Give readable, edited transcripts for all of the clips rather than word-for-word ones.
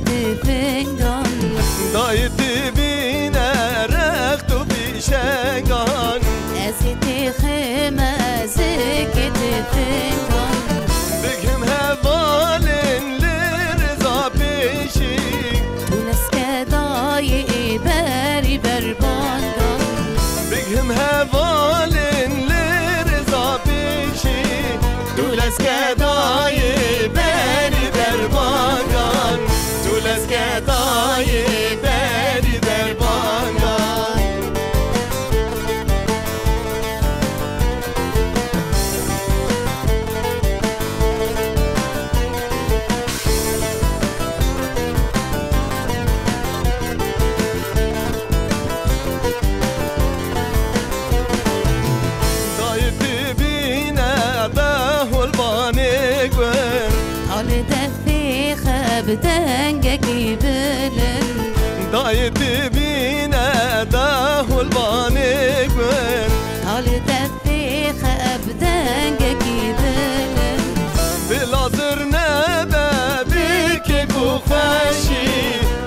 زكت فنجان دايت بينا رخت بشنگان ازت خيمة زكت فنجان بگم هوالن لرزا پیشی ولسك ضايق باري بربانجان بگم هوالن لرزا پیشی دولس کدای بری در بانگان دولس کدای بری در بانگان دایت بینه به هلبانه گوه حال دفي خبدنجك بلن دایت بینه ده هلبانه گوه حال دفي خبدنجك بلن بلازر نبه بکه گو خوشی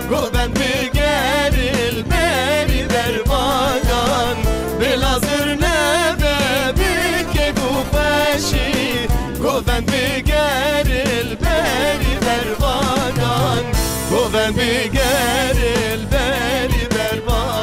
گوبن بگر البری در بانگان بلازر نبه بکه گو خوشی گوبن بگر البری در بانگان گوبن بگر البری در بانگان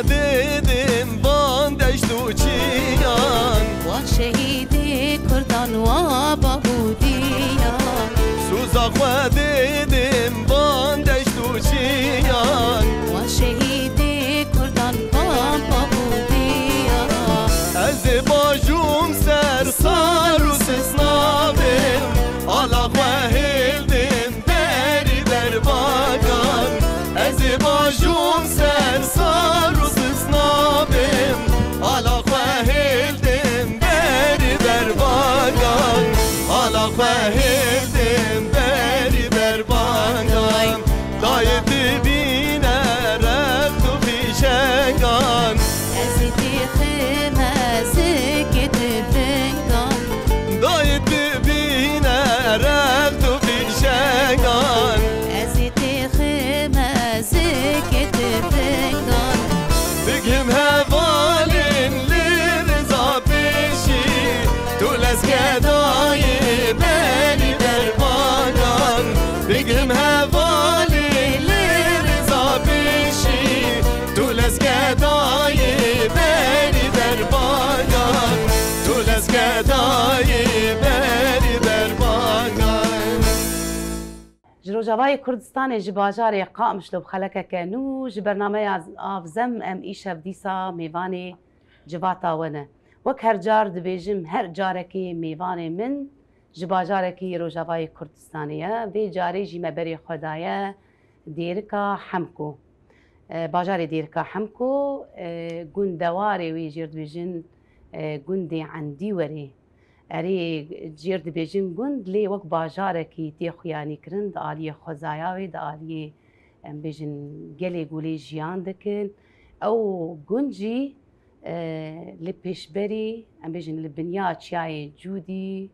دیدم باندش تو چیان وشهيدي كردان وبهوديا سوزا دیدم باندش تو چیان وشهيدي كردان وبهوديا از باجوم سر سار و سسنابم آلا خوهلدم بری در باگان از باجوم سر سار و سسنابم آلا خوهلدم بری در باگان آلا خوهلدم بری در باگان دایت بینه رفت و پیشنگان ازتي خيمة زكت فنجان دایت بینه رفت و پیشنگان ازتي خيمة زكت فنجان بگم هوالن لرزا پیشی طول از گدای بری در بانان بگم هوالن لرزا پیشی طول از گدای بری در بانان طول از گدای بری در بانان جروجاوای کردستان جباجار قائم شلوب خلکه کنو جبرنامه از آفزم ام ایشف دیسا میوانی جواتا ونه وک هر جار دبیجم هر جارکی میوان من جباجارکی روجاوای کردستانیه و جاری جی مبری خدایه دیرکا حمکو باجار دیرکا حمکو گندواری وی جرد بیجن گندی عندی وری اری جرد بیجن گند لی وک باجارکی تی خویانی کرند آلی خزایاوی دا آلی بیجن گلی گولی جیان دکن او گنجی لبیشبری بیجن لبنیا چیای جودی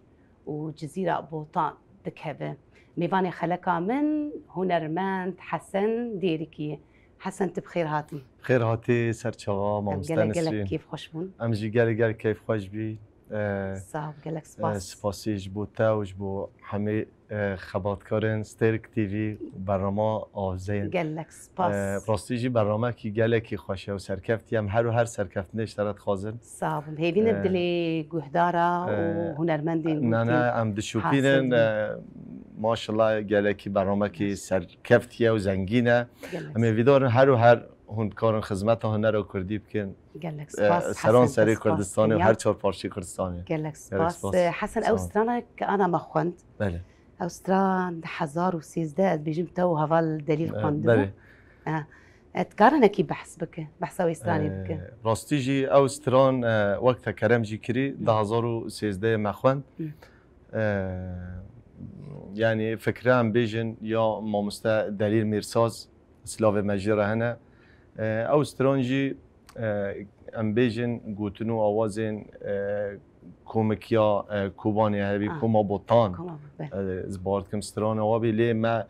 و جزیره بوطان دکهبه میوان خلقا من هنرمند حسن دیرکیه حسن تبخير هاتي خير هاتي سرچاوا ما مستانسين كيف خوش بون ام جي گل كيف خوش بي صاحب قالك سپاس سپاسیش بو تاوش بو همه خبرکارن سترک تیوی برنامه آوزین قالك سپاس راستیجی برنامه کی گله کی خوشه و سرکفتی هم هر سرکفت نشترت خازن صاحب هیوی نبدلی گهدارا و هنرمندین نه ام دشوپینن ماشاءالله گله کی برنامه کی سرکفتیه و زنگینه اما ویدار هر هندکارن خدمت هنر رو کردی بکن سران سری کردستانی و هر چهار پارچه کردستانی قالك سپاس حسن اوسترانا انا ما خوند بله اوستران 1013 بيجم تو هذا دليل قندو بله اتقارن كي بحث بك بحث اوستراني بك راستيجي اوستران وقت کرم جی کری 1013 مخوند يعني فكره ام بیژن یا مامستا دلیل میرساز سلاو مجره هنه او سترانجی ام بیژن گوتنو آوازین کومکیا کوبانی هبی کوما بوتان زبارد کم ستران آوابی لی ما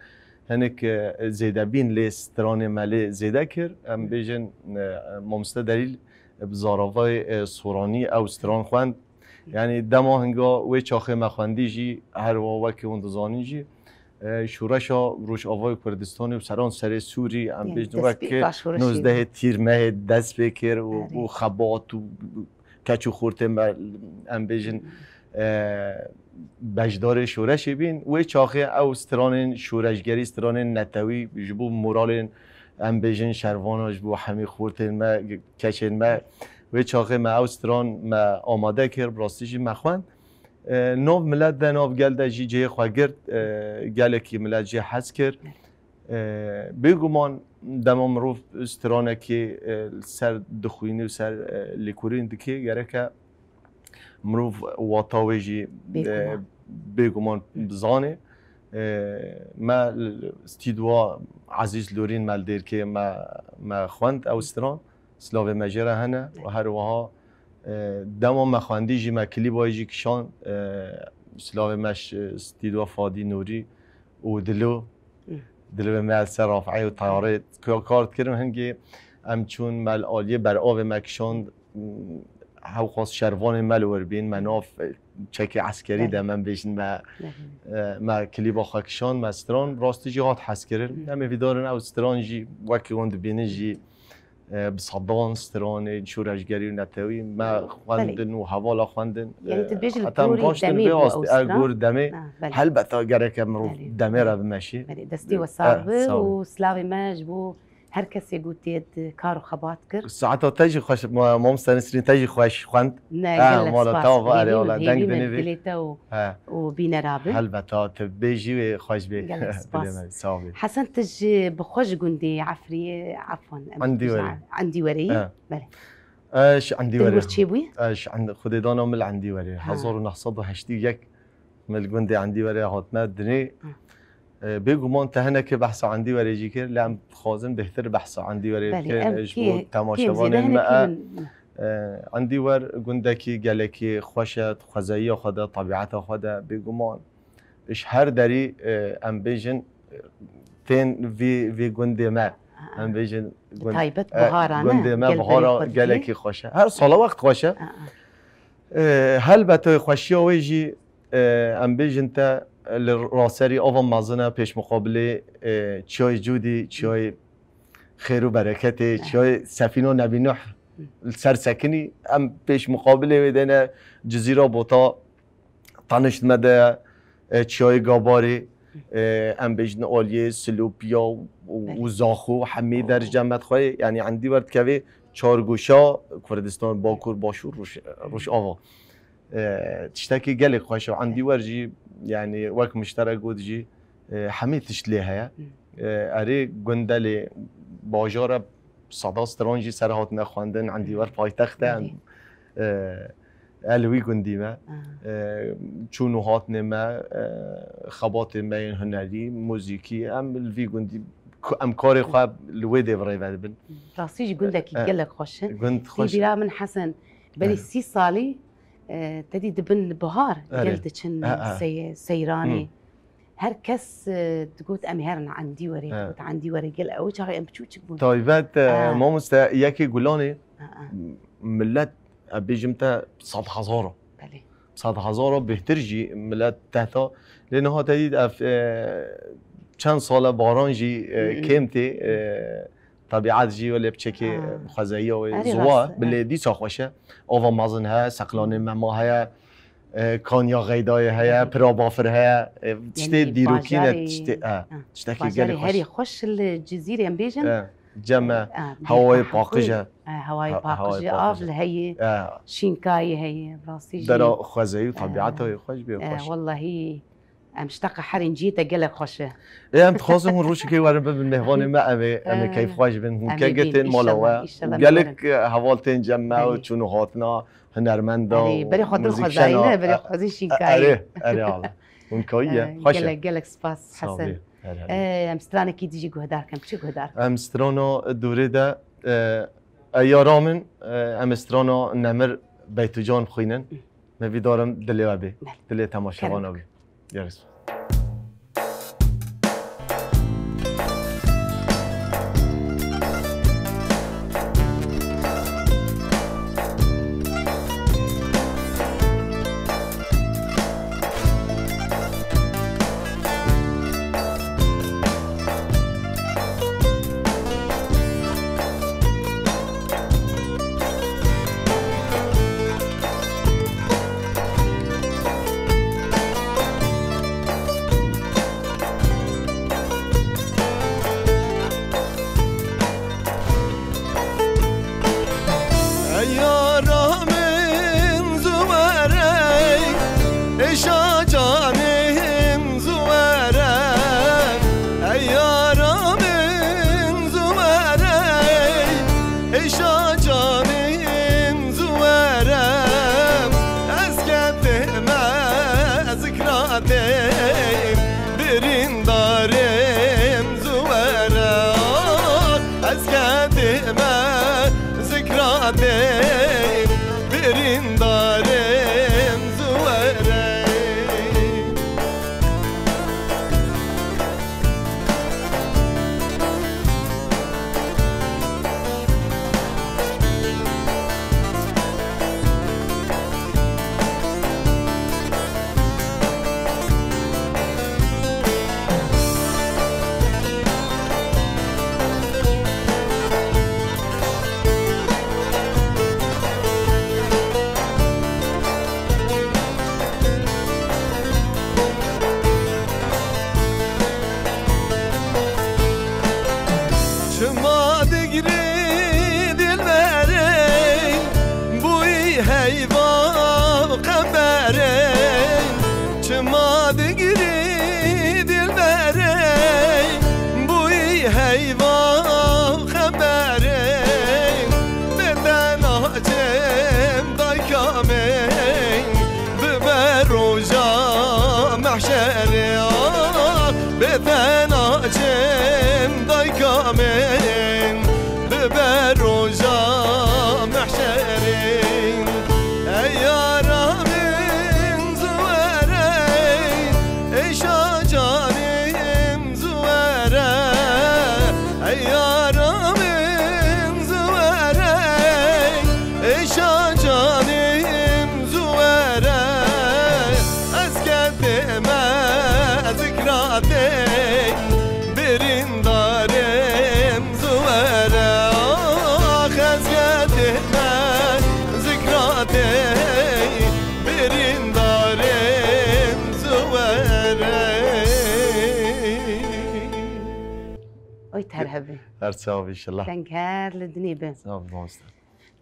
هنک زیده بین لی ستران ملی زیده کر ام بیژن مامستا دلیل بزاراوای سورانی او ستران خواند يعني دما هنگا و چاخه مخوندی جی هر واوا که اون دزانی جی شورشا روش آوای کردستانی و سران سر سوری ام بیژن و که 19 تیر ماه دست بکر و خبات و کچو خورته ام بیژن بجدار شورش بین و چاخه او ستران شورشگری ستران نتوی جبو مورال ام بیژن شرواناش بو همی خورته ما کچن ما و چاخه ما اوستران ما آماده کرد براستیجی مخوان نو ملت ده نو گلده جی جه خواه گرد گلکی ملت جه حس کرد بگومان دم مروف استرانه که سر دخوینی و سر لیکورین دکی گره که مروف واتاوی جی بگومان بزانه ما استیدوا عزیز لورین ملدیر که ما خواند اوستران سلاو مجره هنه و هر وها دما مخواندی جی مکلی بایجی کشان سلاو مش استیدوا فادی نوری و دلو مل سر رافعی و طیاره کارت کردن هنگی چون مل آلیه بر آب مکشان هاو خواست شروان مل وربین مناف چک عسکری ده من بیشن ما کلی با خاکشان مستران راستی جی هات حس کردن همه ویدارن او ستران جی وکی وند بینه جی بصدان ستران شورشگری و نتوی ما خواندن و حوالا خواندن يعني تبيج الكوري دمي اقور دمي هل بتا جرك مرو دمي را بمشي دستي وصعب وسلاوي ماج بو هر کسی گوتید کارو خبات کرد ساعتا تجي خوش مامستا نسرين تجي خوش خواند نه مالا تا واري ولا دنگ دنيوي دليتا و بينا رابط هل بتا تبيجي خوش بي حسن تجي بخوش قندي عفري عفوا عندي وري بله اش عندي وري تشيبوي اش عند خدي دانا مل عندي وري 1981 مل قندي عندي وري هات مدني بگومان تهنه که بحث عندي وري جي كر لام خازن بهتر بحث عندي وري كر اجبو تماشاوان ما عندي ور گندکی گلکی خوشت خزایی خدا طبیعت خدا بگومان اش هر دری ام بیژن تن وی گنده ما ام بیژن تایبت بهارانه گنده ما بهارا گلکی خوشه هر سال وقت خوشه هل بتای خوشی ویجی ام بیژن تا راسری آوام مازنه پیش مقابله چای جودی چای خیر و برکتی چای سفینه نبی نوح سر سکنی ام پیش مقابله میدنه جزیره بوتا تانشت مده چای گاباری ام بیجن آلیه سلوپیا و زاخو همه در جمعت خواهی یعنی عندی ورد که چارگوشا کردستان باکور باشور روش آوا تشتكي قالك خوش عندي ورجي يعني وقت مشترك ودجي حميتش ليها اري گندلي باجاره صدا سترانجي سرهات نخواندن عندي ور پایتخته الوی گندی ما چونو هات نما خبات ما هنری موزیکی ام الوی گندی ام کار خواب لوی دیوری بن راسیج گندکی قالك خوش گند خوش بلا من حسن بلي 6 صالي تدي دبن بهار قلت سيراني هر كس تقول امي هرن عندي وري قلت عندي وري قال او شغله ام بتشوف طيبات مو مستا ياكي قولوني ملت بيجمتا صد هزاره بله صد هزاره بهترجي ملت تحتا لانه تدي چند سال بارانجي كيمتي طبيعات جي ولا بشكل خزايا وزوا باللي دي خوشه او مازن ها سقلان مما ها کانیا غیدای هیا پرابافر هیا تشتی دیروکینه تشتی گلی هری خوش الجزیره ام بیجن جمع هوای پاکجه هوای پاکجه آفل هی شینکای هی راستی درا خزایی و طبیعت های خوش بیا خوش والله مشتاقة حرين جيتا قلق خوشه ام تخاصم روش كي ورم بالمهوان ما أمي كيف خواج بن كجتين مالوا قالك هوالتين جمع وشنو هاتنا هنرمندا بري خاطر خزاينه بري خزي شيكاي أري الله ونكوية خوشة قلق سباس حسن مسترانه كي تجي جهدار كم شو جهدار مسترانه الدوري ده أيارامن مسترانه نمر بيت جان خوينن ما في دارم دلي وابي دلي تماشاوان وابي يارس إن شاء الله كنكار لدنيبه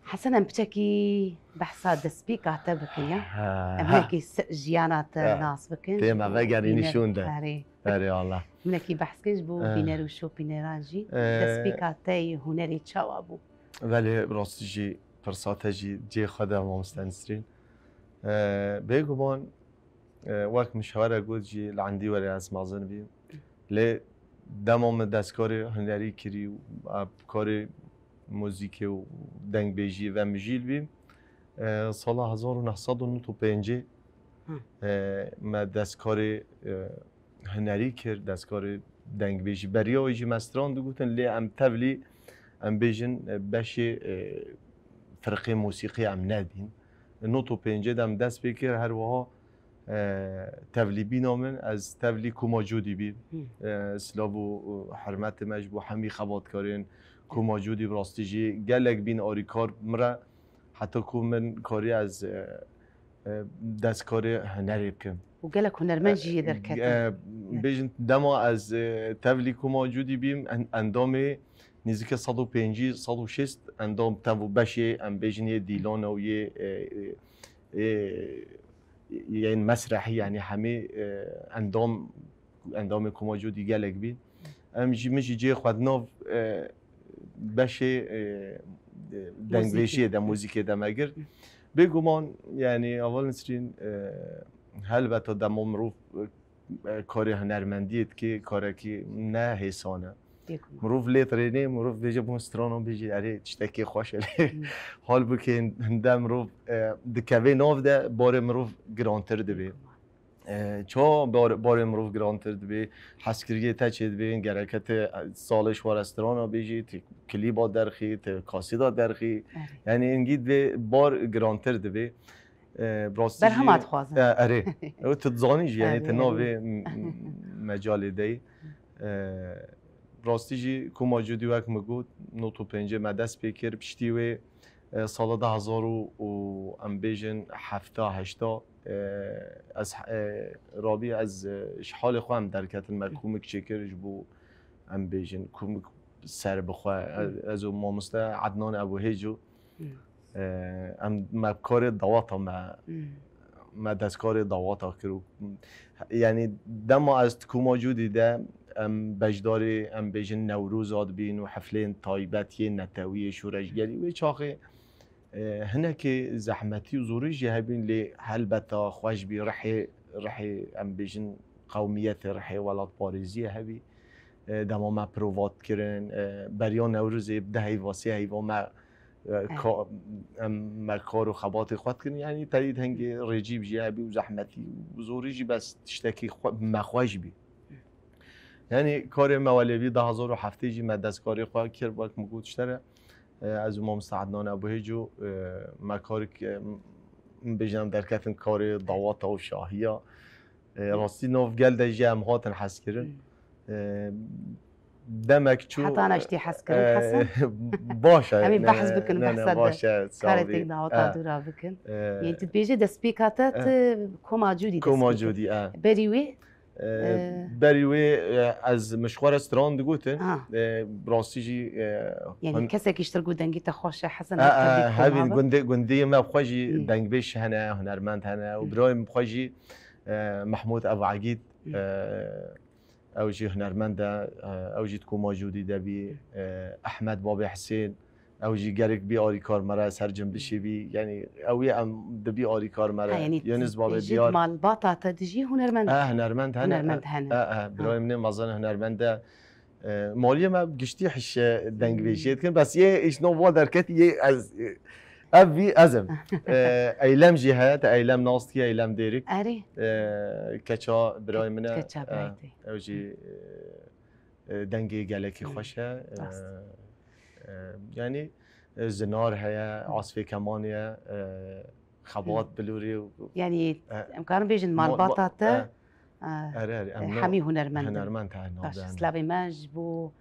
حسنا بتشكي بحصا دسبيك عتبك يا املكي جيانات ناس بكن تيما بقريني شون ده اري والله ملكي بحث كنج بو بينرو شو بينراجي دسبيك عتاي هنري تشاوابو ولی راستجی فرصتجی جي خدا ما مستنسرين بيجو بون وقت مشاوره قد جي لعندي ولا از مازن بي ل دمام دستکاری هنری کری و کار موزیک و دنگ بیجی و مجیل بیم سال 1995 ما دستکار هنری کرد دستکار دنگ بیجی بریا و ایجی مستران دو گفتن لی ام تبلی ام بیجن بشه فرقه موسیقی ام ندین 95 دم دست بکر هر وها تبلی بینامن از تبلی کوماجودی بی سلاو و حرمت مجبو همی خباتکارین کوماجودی براستیجی گلک بین آریکار مرا حتی کو من کاری از دستکار هنری بکن و گلک هنرمندی در کتن بیشتر دما از تبلی کوماجودی بیم اندام نزدیک 105 106 اندام تبو بشه ام بیشتر دیلان و يعني مسرحي يعني همه اندام کماجودی گلک بی مش جي خود نوف باشه دنگویشی ده موزیک ده مگر بگمان يعني اول نسرین هلبته دم مروف کار هنرمندیت که کاری که نه حسانه مروف لیترینه مروف بیجه بونسترانو بیجه اره تشتکی خوشه حال بو که هنده مروف دکوه ناف ده بار مروف گرانتر ده چا بار مروف گرانتر دبی حسکریه تچید بین گرکت سالش وارستران بیجی کلیبا درخی کاسیدا درخی یعنی اینگید به بار گرانتر دبی براستی بر همات خوازن اره او تزانیج یعنی تناوی مجال دی براستی جی کو موجودی وقت مگود نوتو پنجه مدست بکر پشتی و سال 2000 و ام بیجن 70-80 از رابی از حال خودم درکت مرکومک چکرش بو ام بیجن کومک سر بخوا از مامسته عدنان ابو هیجو ام مکار دواتا ما دستکار دواتا کرو یعنی دم از کوما جودی ده ام بجداری ام بیجن نوروز آد بین و حفلین تایبتی نتوی شورشگری و چاخه هنا که زحمتی و زوری جهبین لی هلبتا خوش بی رحی ام بیجن قومیت رحی ولاد پاریزی هبی دما ما پرووات کرن بریان نوروز دهی واسه هیوا ما کار و خبات خود کنن یعنی ترید هنگی رجیب جهبی و زحمتی و زوری جی بس تشتکی مخوش بی یعنی کار مولوی 2007 جی مدستکاری خواه کرد باید مگودشتره از امام سعدنان ابو هیجو ما کاری که بجنم درکتن کار دواتا و شاهیا راستی نوف گل ده جمع هاتن حس کرن دمك چو حتى انا اشتي حس كرن حسن باشه همین بحث بکن بحث باشه کارتك دعوتا دورا بکن يعني تبيجي دسبيكاتات كوما جودي كوما جودي بريوي بریوی از مشوار استران دگوته براستیجی یعنی کسی که اشتر گودنگی تخوش حسن هبین گندی ما بخوجی دنگ بیش هنه هنرمند هنه و برایم بخوجی محمود ابو عقید اوجی هنرمند اوجی تکو موجودی دبی احمد باب حسین اوجی گرک بی آری کار مرا سر جنبشی بی یعنی اوی ام دبی آری کار مرا یونس باب دیار مال باطا تدجی هنرمند هنرمند هنه برایم نه مازن هنرمند مالی ما گشتی حش دنگ بیشید کن بس یه ایش نو وادر کت یه از ابي ازم ايلام جهات ايلام ناصتي ايلام ديريك اري كاتشا براي منا كاتشا برايتي اوجي دنگي جالكي خوشه يعني زنار هيا عاصفه كمانيه خبات بلوري يعني امكان بيجن مال باطاتا حمي هنرمند باش سلافي ماج بو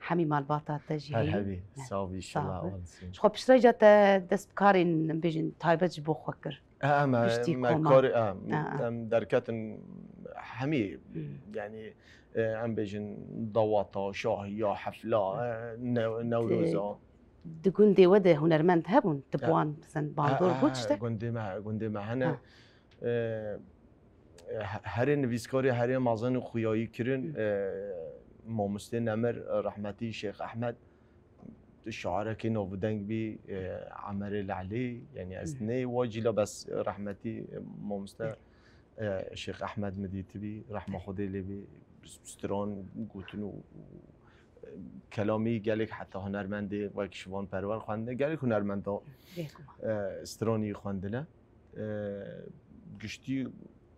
حمي مال باطا تجي هل صافي شلا شخو بشتري جات دست بكارين بيجن تايبج بو خوكر ما كاري دركات حمي يعني ام بيجن ضواطا شاهيا حفله نوروزا دقون دي وده هنرمند هبون تبوان مثلا باندور بوتشتا گنده ما هنه هر نویسکاری هر مازن خویایی کرن مامسته نمر رحمتی شیخ احمد شعاره که نوودنگ بی عمر العلی یعنی از نه واجیلا بس رحمتی مامسته شیخ احمد مدیتی بی رحمه خدا لی بی ستران گوتنو کلامی گلک حتی هنرمنده و کشوان پرور خوانده گلک هنرمنده سترانی خوانده نه گشتی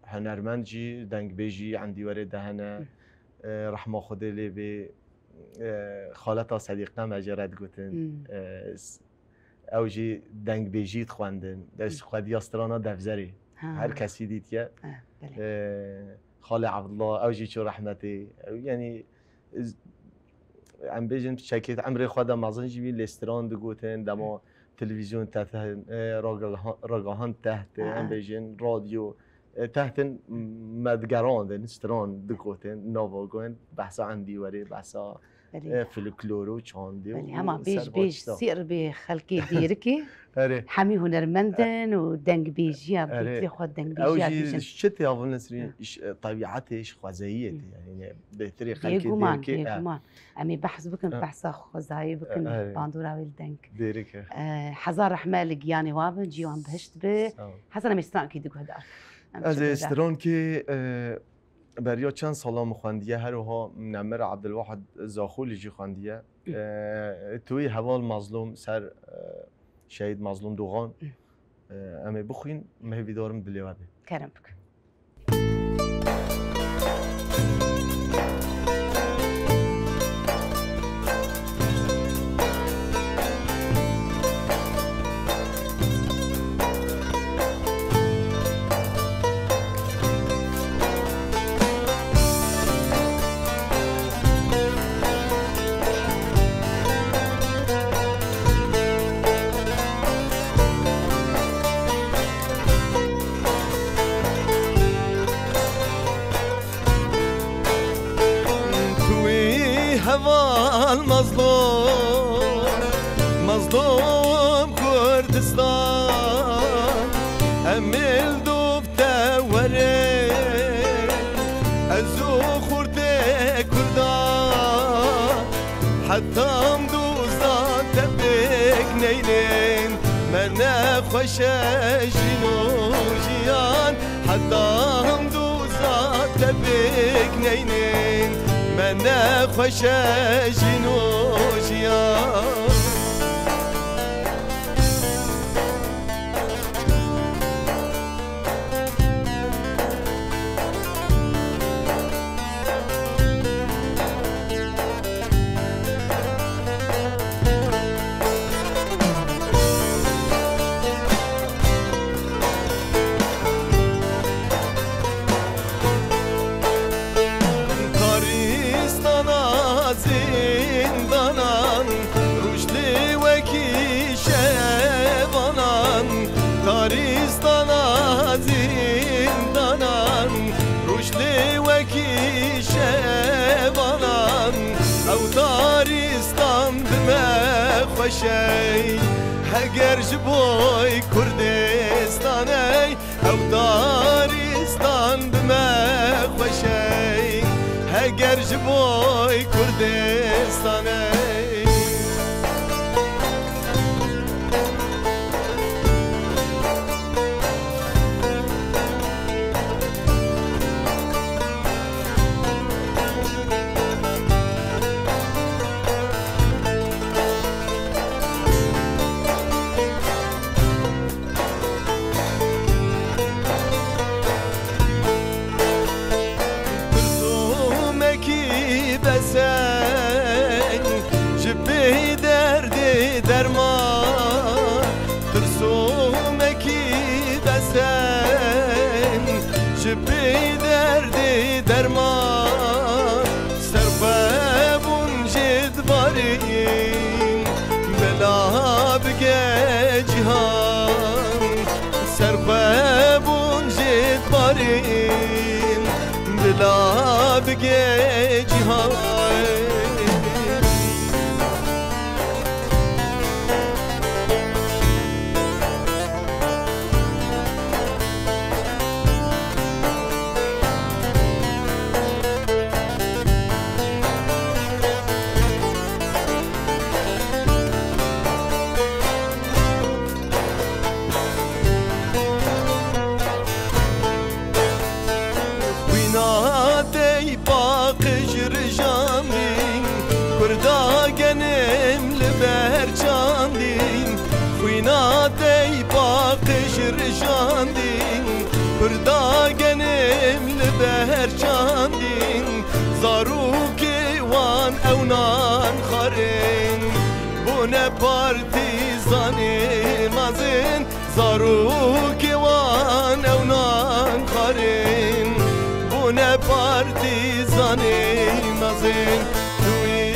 هنرمند جی دنگ بیجی عندی ورد دهنه رحمه خدا لی به خالتا صدیقنا مجرد گوتن اوجی دنگ بیجیت خواندن دست خودی استرانا دفزری هر کسی دید که خال عبدالله اوجی چو رحمتی یعنی ام بیجن شکیت عمر خدا مازن جی لستران دگوتن دما تلویزیون تحت راگاهان تحت ام بیجن رادیو تحت مدگران دن استران دکوتن نواگوین بحثا عندی وری بحثا فلکلور و چاندی و هما بیج سیر به خلکی دیرکی آره حمی هنرمندن و دنگ بیجی ها بیتی خود دنگ بیجی ها بیجن شتی اول نسری طبیعتش خوزاییه یعنی بهتری خلکی دیرکی بیگمان امی بحث بکن بحث خوزایی بکن باندورا ویل دنگ دیرکی حزار رحمه لگیانی وابن جیوان بهشت به حسنا میستان کی دیگه دار از استران که بریا چند سالا مخوندیه هر وها نمر عبدالواحد زاخولی جی خوندیه توی حوال مظلوم سر شهید مظلوم دوغان اما بخوین مهوی دارم دلیوه بی کرم بکن مظلوم كردستان أمل دوبتا وري أزو خورتي كردان حتى مدوزا تبك نينين منا خوشا جنو جيان حتى مدوزا تبك نينين منا خوشا جنو جيان شي هجر جبوي كردستاني او دارستان بما خوشي هجر جبوي كردستاني بلا بگه جهان برداگنم لبهر چاندین زاروکی وان اونان خارین بونه پارتیزانی مازین زاروکی وان اونان خارین بونه پارتیزانی مازین توی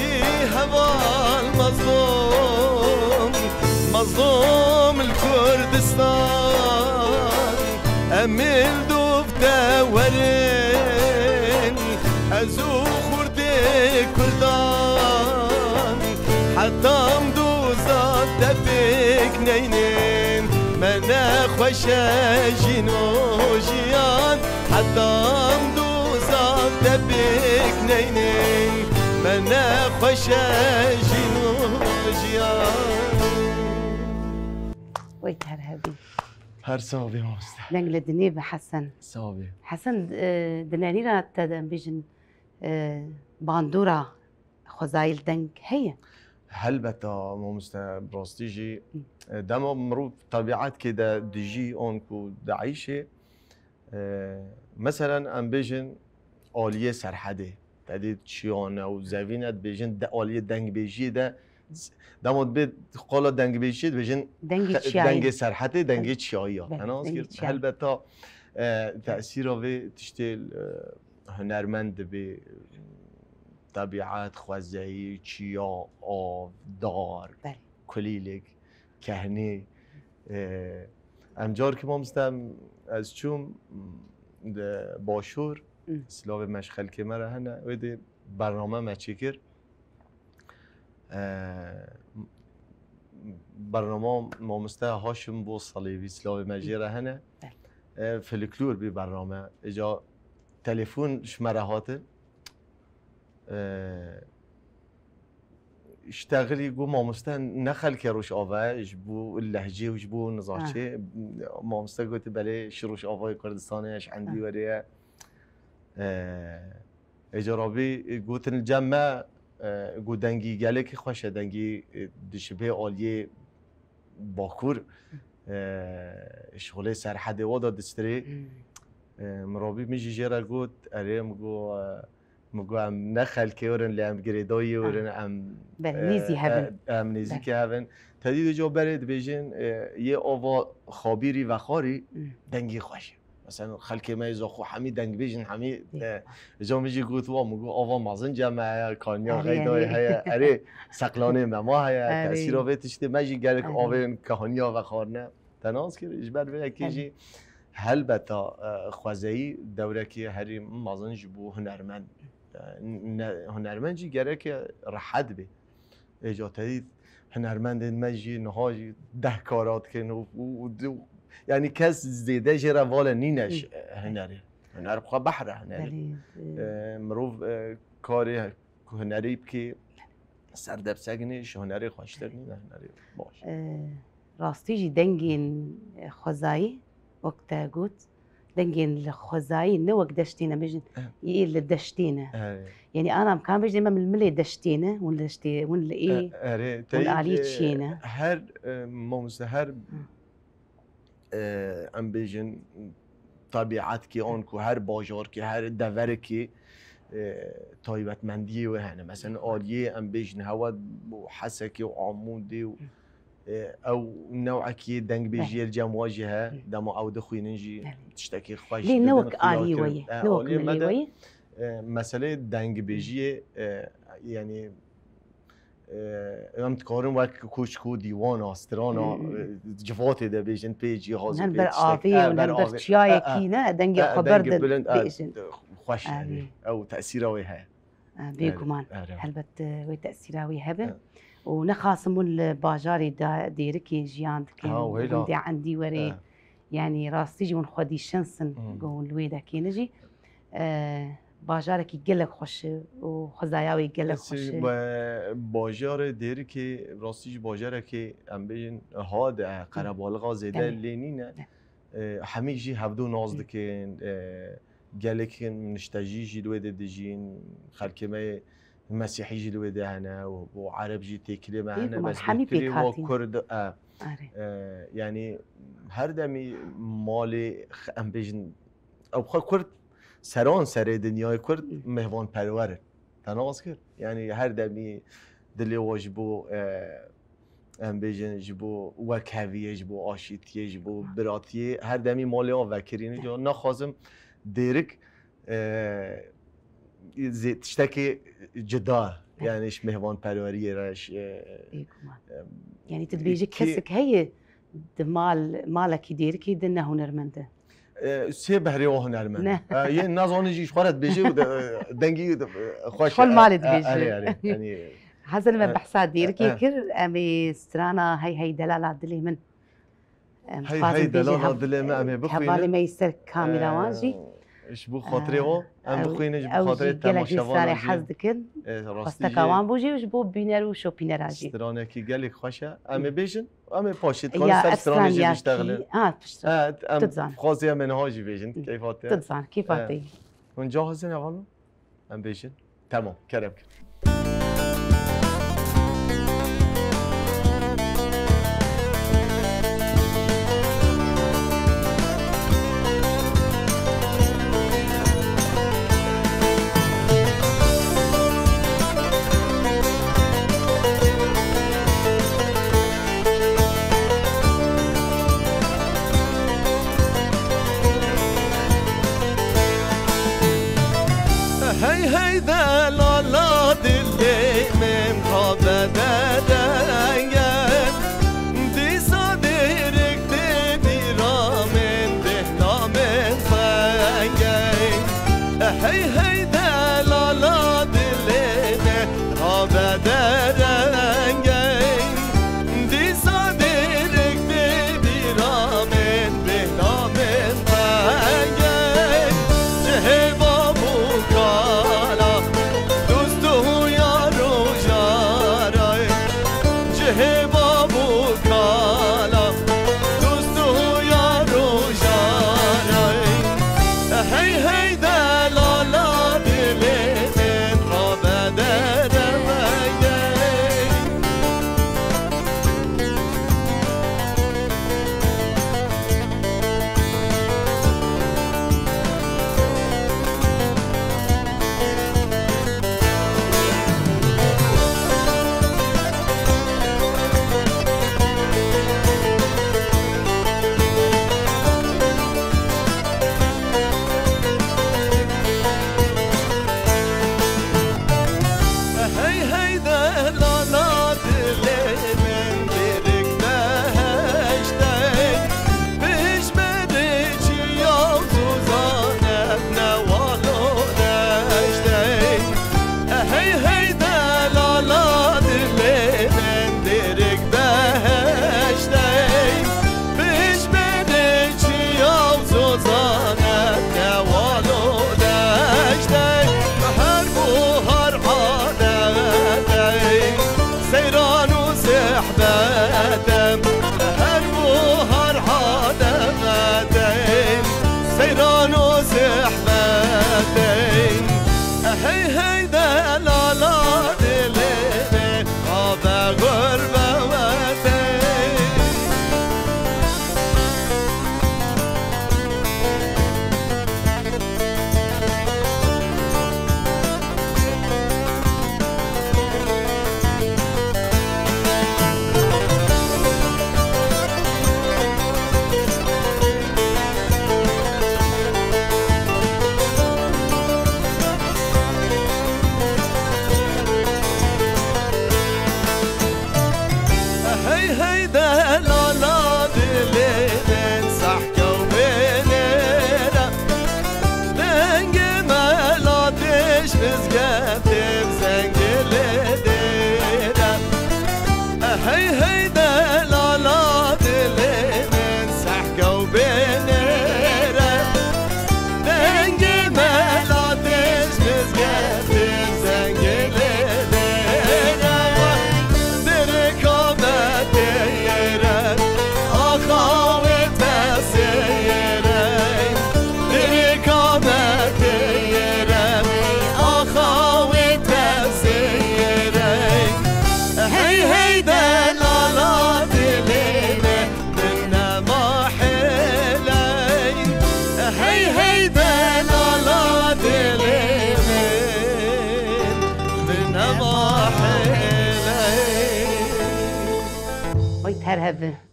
هوال مظلوم مظلوم الكردستان أمل دوبتا ورين أزو خورتي كردان حتى مدوزات دبك نينين من خوش جنوجيان حتى مدوزات دبك نينين من خوش جنوجيان ويت هرهبي هر صوبي مستح دنگ لدنيب حسن صوبي حسن دنانيرا تدن بيجن باندورا خزايل دنگ هي هل بتا مستح براستيجي دم مروف طبيعات كده دجي اونكو دعيشه مثلا ام بيجن آلیه سرحده تدید چیانه و زوینت بیجن آلیه دنگ بیجی ده دمود بید قالا دنگ بیجید بیجن دنگ سرحده دنگ چیایی ها البته تأثیر و تشتیل هنرمند به طبیعت خوزهی چیا آف دار کلیلک کهنی امجار که ما مستم از چوم باشور سلاو مشخل که مرا هنه ویده برنامه مچیکر برنامه ما مسته هاشم بو صلیبی سلاو مجیره هنه فلکلور بی برنامه اجا تلفون شمره هاته اشتغلي جو مامستا نخل كروش آوا جبو اللهجه وجبو نزاچه مامستا قلت بله شروش آوای کردستانه اش عندي وريه اجرابي قلت الجمع قو دنگي گلك خوشه دنگي دشبه عالیه باکور شغله سرحده وادا دستري مرابي میجی جرا قلت اره مگو ام نخل که ورن لام گریدایی ورن ام نیزی هفن ام نیزی که هفن تدید جو برد بیجن یه آوا خابیری و خاری دنگی خوشه مثلا خلک میز خو حمی دنگ بیجن حمی جو میجی گوت وا مگو آوا مازن جمع کانیا غیدای هیا اره سقلانه ما هیا تاثیر وقتش ماجی گرک آوین کانیا و خارنه تناس که اجبار به کیجی هل بتا خوازهی دوره که هری مازن جبو هنرمندی گره که راحت به اجازه هنرمند مجی نهاجی 10 کارات کن و یعنی کس زیده جرا والا نینش هنری هنر بخوا بحره هنری مروف کاری هنری که سردبسگنش هنری خوشتر نینه هنری باش راستی جی دنگین خوزایی وقت قلت دنجين الخزاي نوك دشتينه بيجن يقيل الدشتينه يعني انا كان بيجي من الملي دشتينه ولا دشتي ولا ايه ولا عليه تشينه هر موز هر ام بيجن طبيعت كي اونكو هر باجار كي هر دور كي طيبت مندي وهنا مثلا آلیه ام بيجن هوا وحسكي وعمودي او نوع كي دنگ بيجي الجمواجهه دمو او دخوينجي تشتكي خوش لي نوك آلي وي نوك ملي وي مسألة دنگ بيجي يعني ام تقارن وقت کوچکو دیوان آسترانا جفاتی ده بیشن پیجی هازی نبر آفی و نبر چیای کی نه دنگ خبر ده بیشن خوش او تأثیره های بيكمان هلبت وي تأثيراوي هبه ونخاصمون الباجاري ديركي جياند كان عندي وري يعني راستيجي من خدي شنسن قول ويدا كي نجي باجارك يقلك خوش وخزاياوي يقلك خوش باجار ديركي راستيجي باجارك ام بين هاد قربالغا زيده لينينا هميجي هبدو نازدكين قالك نشتاجي جلوده دجين خلكمه مسيحي جلوده هنا وعرب جي تكلم هنا بس وكرد يعني هر دمي مالي ام بيجن او كرد سران سر دنیای کرد مهوان پروره تناقض کرد یعنی هر دمی دلی واجبو ام بیجن جبو وکهویه جبو آشیتیه جبو براتیه هر دمی مالی ها وکرینه جا نخوازم دیرک تشتكي جدا يعني ايش مهوان پروریه راش يعني تدبيجي كسك هي مالك يديركي دنا هنرمنده سه بهري و هنرمند یه نازانی جیش خورد بیجی و دنگی خوش خل مالت بیجی یعنی حزن ما بحثات دير كي كر أمي سترانا هي دلالة دلي من هي دلالة دلي من أمي بخوينه كبالي ما يصير كاميرا واجي إيش بو خاطره أم بخوينه إيش بو خاطره تماشاوان حزد كن استكوان بوجي وش بو بينرو شو بينراجي سترانا كي قالك خوشة أمي بيجن أمي باشيت كل سترانا يجي يشتغل تتزان خاصية من هاجي بيجن كيفاتي تتزان كيفاتي ونجاهزين يا غالو أم بيجن تمام كرم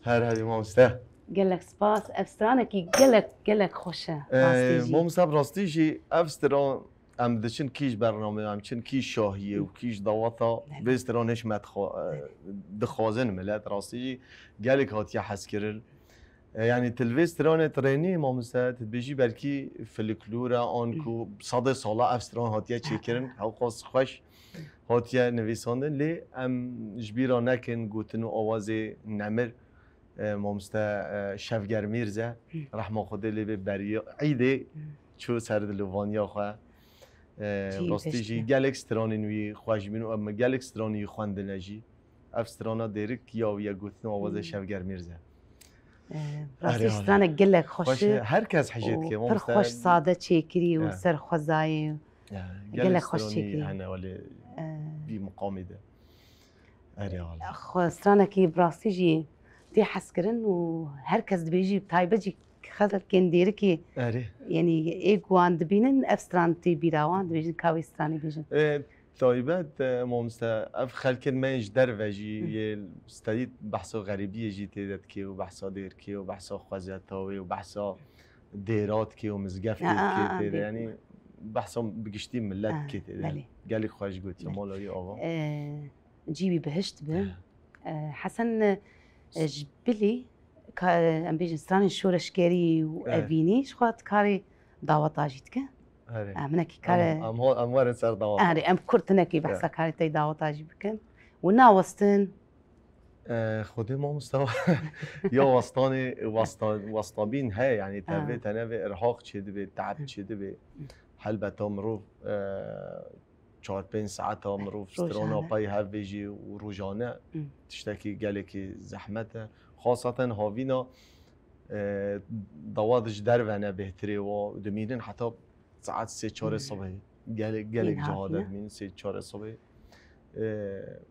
هر هذه مامسته قال لك سباس افسترانا كي قال لك خوشه مامسته براستيجي افستران ام دشن کیش برنامه ام چن کیش شاهیه و کیش دواتا بسترانش مت دخوازن ملت راستی گلی کاتیا حس کرد يعني تلفستران تريني ما مسا تبيجي بركي فلكلورا انكو صاد صلاة افستران هاتيا تشيكرن او قص خوش هاتيا نویساندن لی جبیرا نکن گوتنو آوازی نمر ما مستا شفگر میرزه رحمه خدا لی بریا عیده چو سرد لوانیا خواه راستی جی گلکسترانی نوی خوش بینو اما گلکسترانی خواندن جی افسترانا دیرک یا ویا گوتنو آواز شفگر میرزه راستی سترانه گلک خوشه هر کس حجت که پر خوش ساده چیکری و سر خوزایی گلک خوش چیکری هنه ولی بی مقامی ده خو سترانه کی براستی جی تی حس کرن و هر کس دبیجی تایبه جی خزر کن دیره کی یعنی ایگوان دبینن افستران تی بیراوان دبیجن کاوی سترانی بیجن طيبات مامستا اف خلك الماج دروجي استديت بحثا غريبيه جي تيدت كي وبحثا دير كي وبحثا خوازيتاوي وبحثا ديرات كي ومزقف كي تيد يعني بحثا بقشتي ملات كي تيد قالك خواج قلت يا مولاي اغا جيبي بهشت به حسن جبلي ام بيجن ستراني شورشكاري وافيني شخوات كاري دعوة جيتك منكي كاره اموار سر دعوت ام كرتنكي بحثا كاري تي دعوة جي بكن وناوستن خودی ما مستوى یا وسطابین هی یعنی تبه تنوی ارهاق چیده به تعب چیده به حلبت مروف 4-5 ساعت مروف سترانا پای هفیجی و روزانه تشتکی گله که زحمته خاصتا هاوینا دوادش درونه بهتری و دمینن حتی ساعت 3-4 صبح گله جهادت مین 3-4 صبح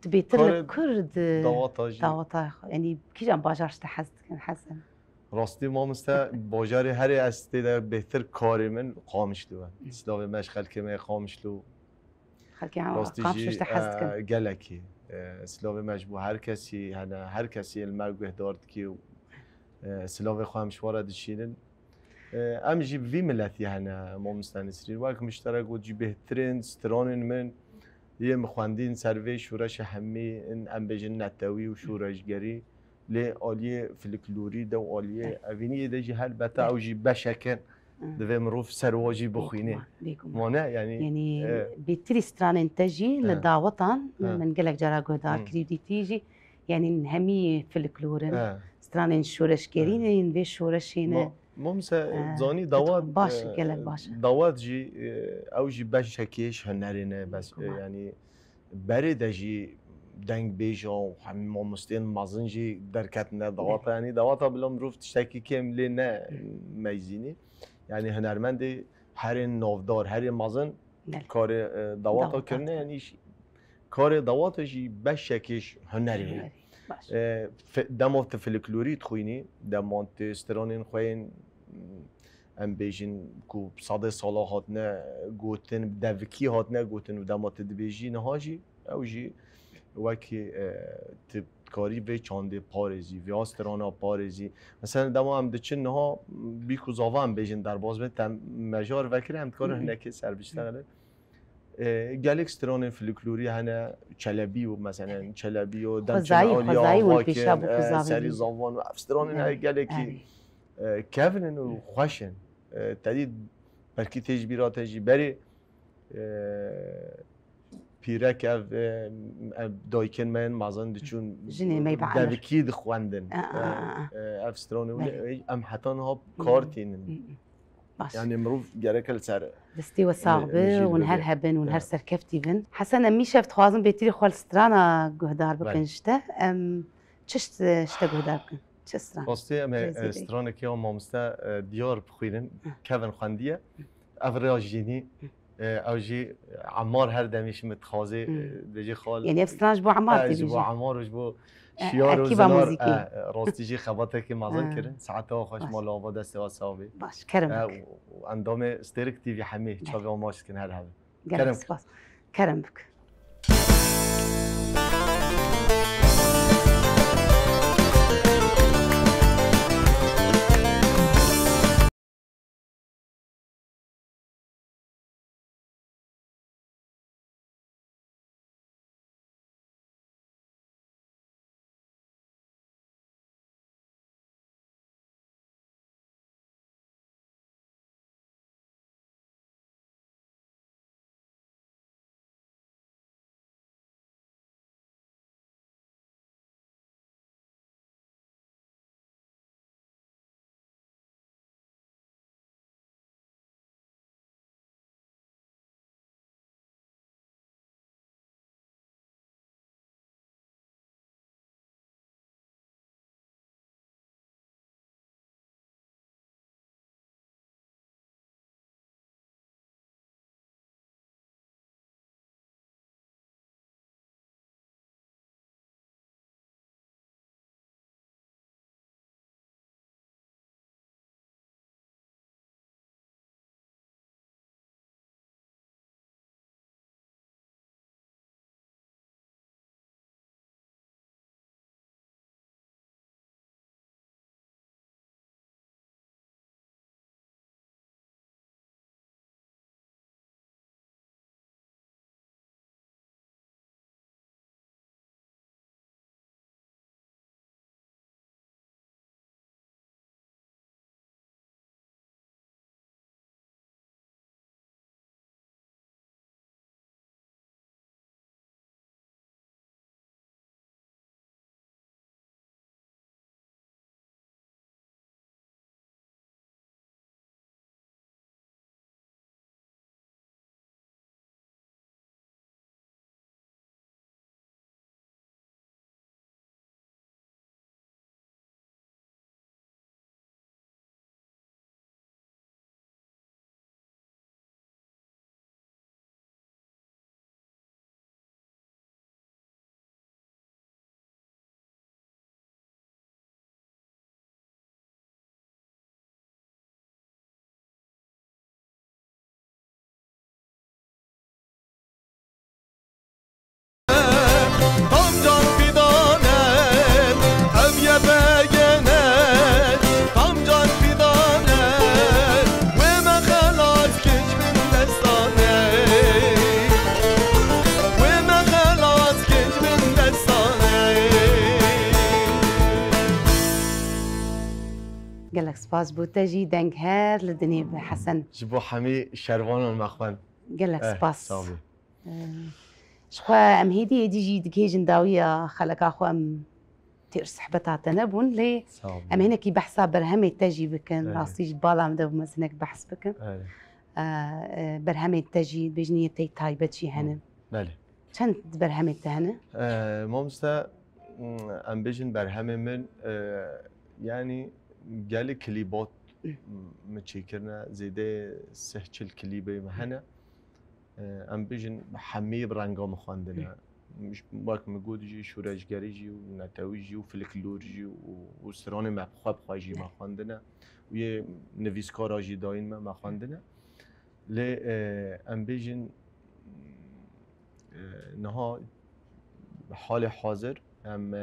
تبيتر كرد دواتا يعني كيف عم باجرش تحس كان حسن راستی ما مستا باجر هر استی در بهتر کاری من قامشلو اسلام مش خلک ما قامشلو خلک قامشش تحس كان گلکی اسلام مش بو هر کسی هنا هر کسی الموجه دارد کی اسلام خامش وارد شینن ام جی وی ملتی هنا ما مستنسرین وقت مشترک و جی بهترین سترانن من یه مخواندین سروی شورش همی این ام بجن نتاوی و شورشگری لی آلیه فلکلوری دو آلیه اوینی ده جی هر بتا او جی بشکن دوی مروف سرواجی بخوینه مانه یعنی بیتری ستران انتاجی لدعوتان من قلق جرا قدار کریدی تیجی یعنی همی فلکلورن ستران شورشگرین این به شورشینه ممسا زانی دوات باش قلق باشه دوات جی او جی بشکیش هنرینه بس یعنی برده جی دنگ بیجا و همین ما مستین مازن جی درکت نه دواتا یعنی دواتا بلا مروف تشتکی کم لی نه میزینی یعنی هنرمند هر نافدار هر مازن کار دواتا کرنه یعنی کار دواتا جی بشکیش هنرینه دمات فلکلوری تخوینی دمات استرانین خوین ام بیجین کو صد سالا هاتنه گوتن دوکی هاتنه گوتن و دمات دبیجی نهاجی او جی وکی تبکاری و چانده پارزی و استرانا پارزی مثلا دما هم دچن نها بیکو زاوا هم بیجین در باز به تم مجار وکر هم کار هنکی سر بیشتره گلک ستران فلکلوری هنه چلبی و مثلا چلبی و دمچن آلیا واکن سری زاوان و افستران هنه گلکی کفنن و خوشن تدید برکی تجبیرات جی بری پیرک دایکن من مازن دچون دوکی دخواندن افستران و ام حتی ها کارتین يعني مروف جاركل سر دستي وصعبة ونهار هبن ونهار سركفتي بن حسنا مي شفت خوازن بيتري خوال سترانا جهدار بكنشته تشت جهدار بكن تشت سترانا قصدي ام سترانا كي هم مامستا ديار بخوينن كيفن خانديه افراجيني او جي عمار هر دميش متخازي دجي خال يعني افسترانج بو عمار تيجي بو عمار وجبو شیار و زنار راستیجی خباته که مازن کردن ساعتها خوش مال آوا دست و صابی باش کرم و اندام استرک تیوی همه چاقه و ماش کن هر همه کرم بک سپاس بو تجي دنگ هر لدني بحسن جبو حمي شروان المخبن قال لك سباس صافي شخوا ام هيدي جي دكيجن داوية خلك اخو ام تير صحبتها تنبون لي ام هنا كي بحثا برهمي تجي بكن راسيج بالا مدب مسنك بحث بكن برهمي تجي بجنية تي تايبتشي هنا بله چند برهمي تهنا مامستا ام بيجن برهمي من يعني جالي كليبات متشكرنا زيده سهل كليبه مهنا ام بيجن حمي برانگا مخواندنا مش باك مجود جي شورجگری جي و نتاوی جي و فلکلور جي و سران مخواب خواجي مخواندنا و یه نویسکارا جي داین مخواندنا ل ام بيجن نها حال حاضر ام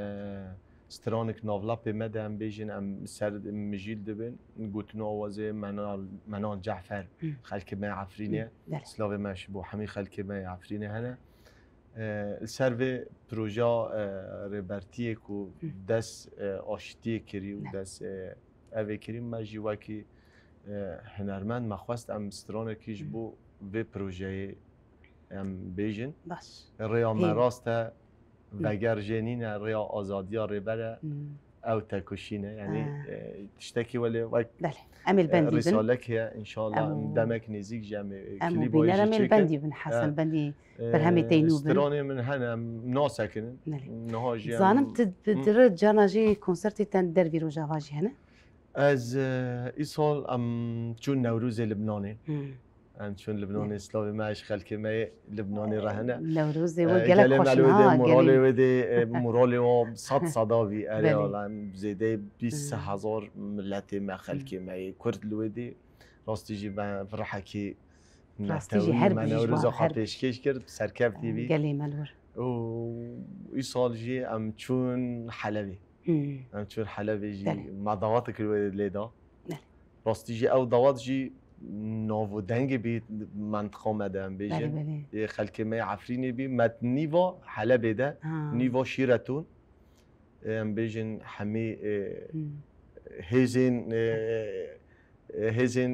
سترانك نافلا بمده ام بيجن ام سر مجيل دبن گوتنو آوازه منال جعفر خلک ما عفرینه سلاو ماش بو حمی خلک ما عفرینه هنه سر پروژه ربرتیه کو دست آشتی کری و دست اوه کری مجی وکی هنرمند مخواست ام سترانکیش بو و پروژه ام بیجن ریا مراسته وگر جنین ریا آزادی ربره او تکوشینه یعنی تشتکی ولی بله امل بندی رساله که ان شاء الله دمک نزیک جمع کلی بایش امل بندی بن حسن بندی برهمی تینو بن استرانی من هنم ناسکنن نهاجی زانم تدر جاناجی کنسرتی تن در ویرو جواجی هنه از این سال چون نوروز لبنانی چون لبنان اسلامی معش خلک ما لبنانی رهنه نوروز و گله خوشنا مورال و صد صداوی اره زیده 20,000 ملت ما خلک ما کرد لودی راستی جی فرحه کی راستی هر نوروز خا پیشکش کرد سرکب تیوی گلی ملور و این سال جی چون حلبی چون حلبی جی مداوات کلود لیدا راستی جی او داوات جی ناو دنگ بی منطقه مدام بیجن یه خلک ما عفرینی بی مت نیوا حلب ده نیوا شیرتون ام بیجن همی هزین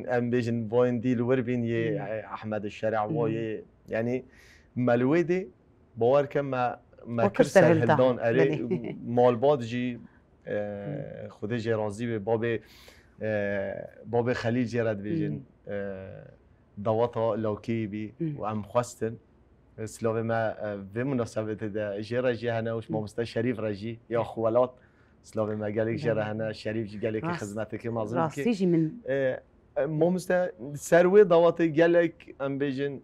ام بیجن باین دیل ور بین یه احمد الشارع وای یعنی ملویده باور کم ما کرسر هلدان اره مالباد جی خود جی راضی به باب خلیل جرد بیجن دواتا لوکی بی و ام خواستن سلاو ما به مناسبت ده جرا جی هنه وش مامستا شریف رجی یا خوالات سلاو ما گلیک جرا هنه شریف جی گلیک خدمت که مازن که راستی جی من مامستا سروی دواتا گلیک ام بیجن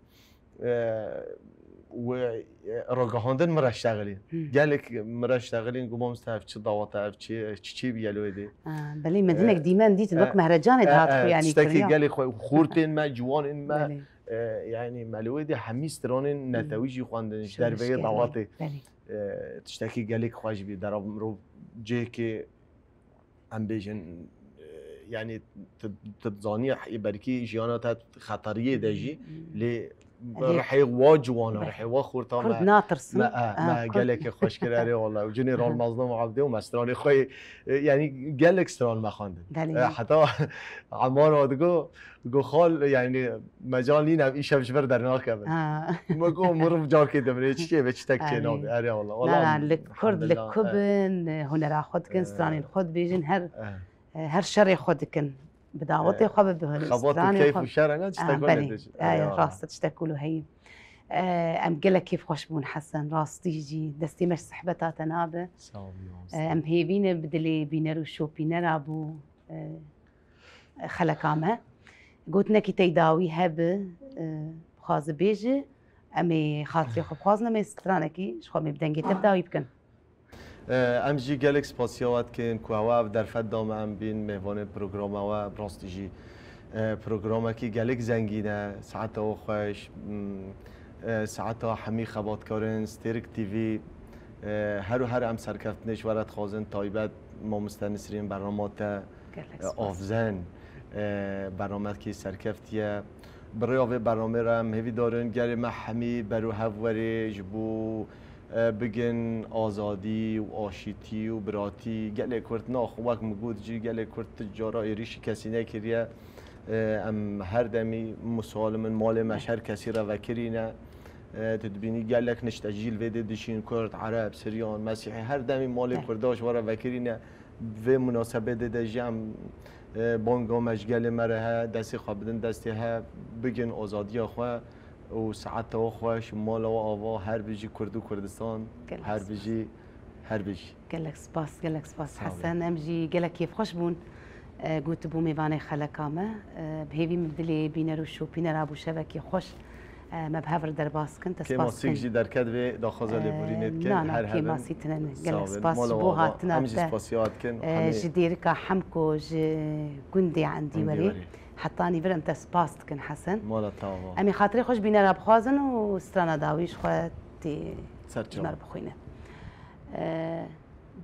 و راگهاندن مرشتغلین گلک مرشتغلین گم مستعف چه دعوت اف چی بیالویده بله مدینک دیمن دیت وقت مهرجان هات یعنی تکی گلک خورتین ما جوان ما یعنی ملویده همیستران نتویجی خواندنش در به دعوت تشتکی گلک خواج بی در رو جه که ام بیجن یعنی تزانی برکی جیانات خطریه دجی لی رح واجوانا رح واخورتا كرد ناطرس ما قالك خوش كراري والله وجنرال مظلوم عبدي ومستراني خوي يعني قالك استران ما خاندن حتى عمار ودقو قو خال يعني مجال لينا ايش بشبر درناك ما قو مرف جار كده من شيء بتشتك نوبي اري والله لا كرد لكبن هنا را خود كن استراني خود بيجن هر شر خودكن بدعوتي خبب بهالستراني خبطت كيف وشارع لا تشتكون راست تشتكوا هي ام قلك كيف خوش بون حسن راستي جي دستي مش صحبتها تنابه ام هي بينا بدلي بينا شو بينا رابو خلقامه قلت نكي تيداوي هب خاز بيجي امي خاطري خب خازنا مي سترانكي شخو مي بدنجي تبداوي بكن ام جی گلک سپاسیات کن کوه در فد دام ام بین مهوان پروگرام و براستیجی پروگرام کی گلک زنگینه ساعت او خوش ساعت همی خبات کارن استریک تیوی هر ام سرکفتنش ورد خازن تایبت ما مستنسرین برنامه آفزن برنامه کی سرکفتیه برای برنامه را هم هیوی دارن گره ما همی برو هفوری جبو بگن آزادی و آشیتی و براتی گله کرد ناخ وقت مگود جی گله کرد تجارا ایریش کسی نکریه ام هر دمی مسالم مال مشهر کسی را وکرینه تدبینی گلک نشتجیل ویده دشین کرد عرب سریان مسیحی هر دمی مال کرداش وارا وکرینه و مناسبه ده جم بانگا مشگل مره دستی خوابدن دستی ها بگن آزادی خواه و ساعت آخواه شمال و آوا هر بیجی کرد و کردستان هر بیجی گلک سپاس حسن امجی گلک کیف خوش بون گوت بو میوان خلکامه بهیوی مبدلی بینر و شو بینر ابو شبکی خوش مبهور در باس کن که ماسیک جی در کد و داخل لبورینت کن نه که ماسی تنن گلک سپاس بو هاتنا همجی سپاسیات کن جديرك حمكو جندي عندي وري حطاني فرم تسباست كن حسن مالا تاوا امي خاطري خوش بينا رب خوازن وسترانا داويش خواتي جمر بخوينه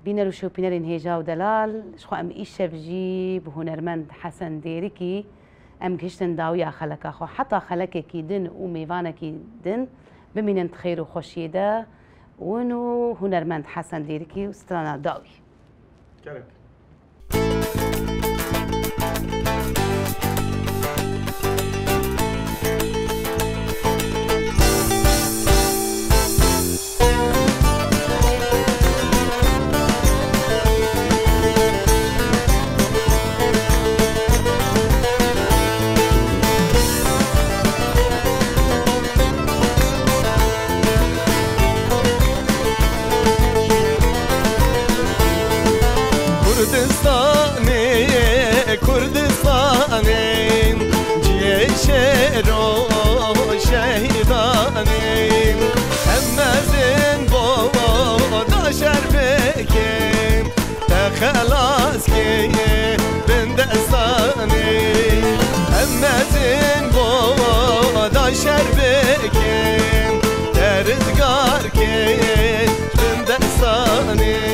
بينا رو شو بينا هيجا ودلال شخو ام ايش بجي بهنرمند حسن ديركي ام كشتن داويا خلك اخو حتى خلكي دن وميفانكي دن بمين خير وخوشيده ونو هنرمند حسن ديركي وسترانا داوي كرك خلاص كي بندستاني أما زين بودا شربكي ترزقار كي بندستاني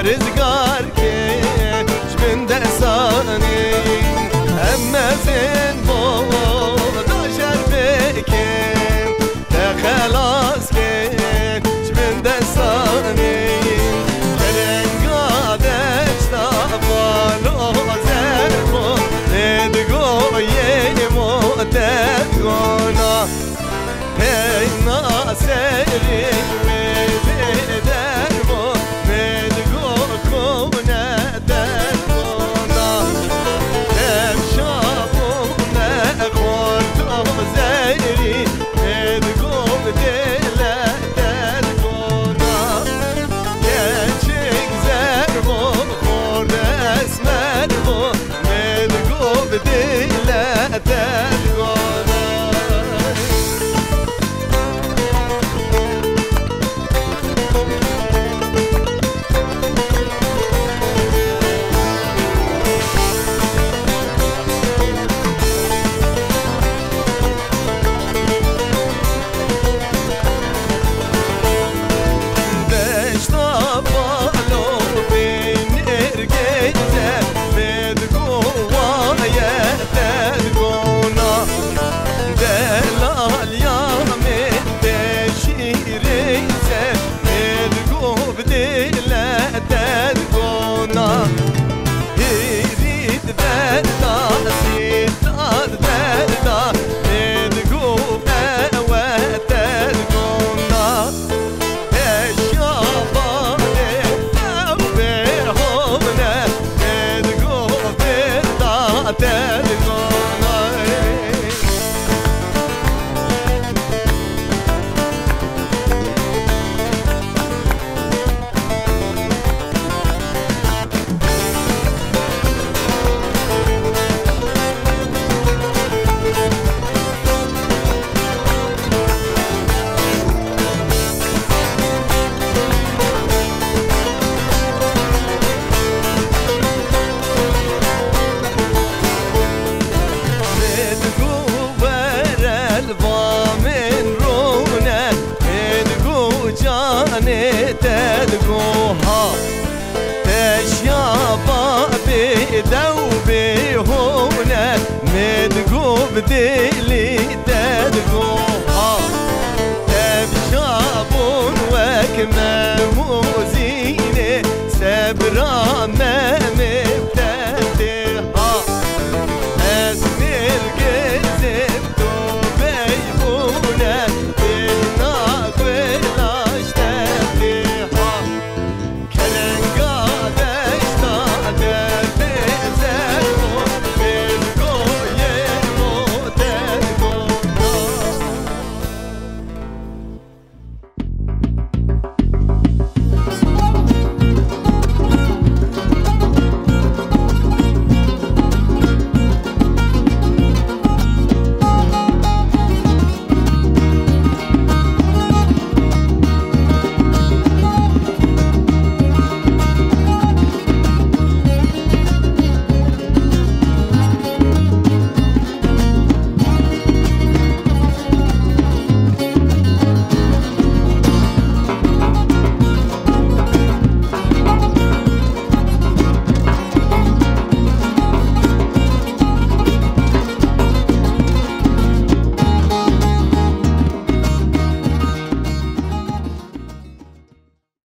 رزقار كيش بندستاني أما زين بودا شربكي خلاص كيش بندستاني yeah. بديلة تلقونا تلقوها تشيابا بدوبي هنا مدقوب ديلي تلقوها تبشابون وكمان